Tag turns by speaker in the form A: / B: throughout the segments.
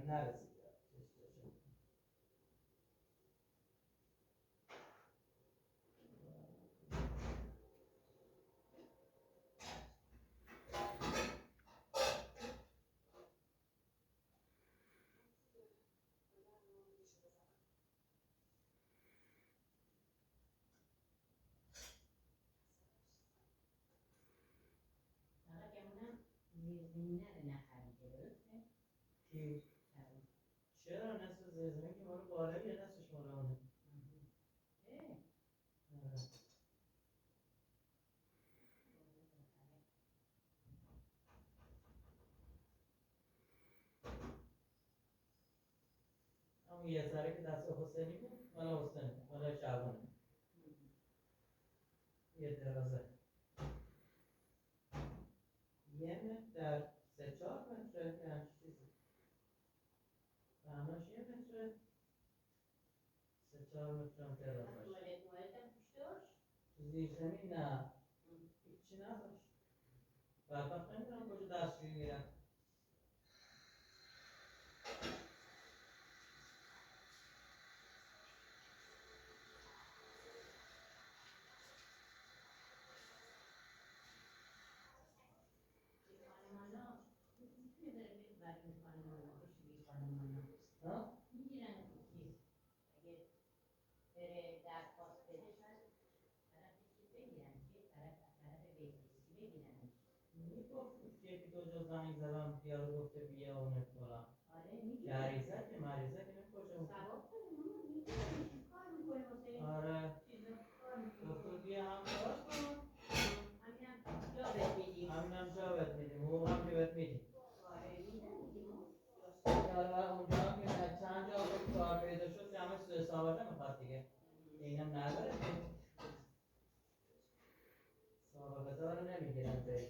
A: نرسید. کی؟ چرا نصف زلزله که مال بالا یا نصفش مال آنه؟ اون یه ذره که دست حسینی بود مال حسین، مال شعبانه. یه درازه یه متر در 3-4 متره که همچی چیزی همش یه متره 3-4 متر هم درازش. زیر زمین نه هیچی نداشت. بدبخت نمیدونم کجا دستشویی میرن. یکی دو جا زنگ زدم یارو گفته بیا و نمیدونم گریزه که مریضه که نمیکشه. آره گفته بیا هم کار کن همینم جا بهت میدیم حقوق هم که بهت میدیم. آره اونجا هم که چند جا بود کار پیدا شد که همه سوء سابقه میخواد دیگه. اینم نداره که سابقه داره نمیگیرن بهش.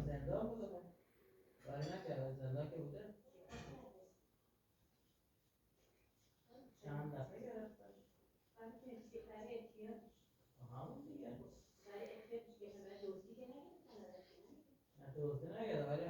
A: زندان بوده کاری نکرده. زندان که بوده چند دفعه گرفتش. همون دیگه نه دزدی نگرده ولی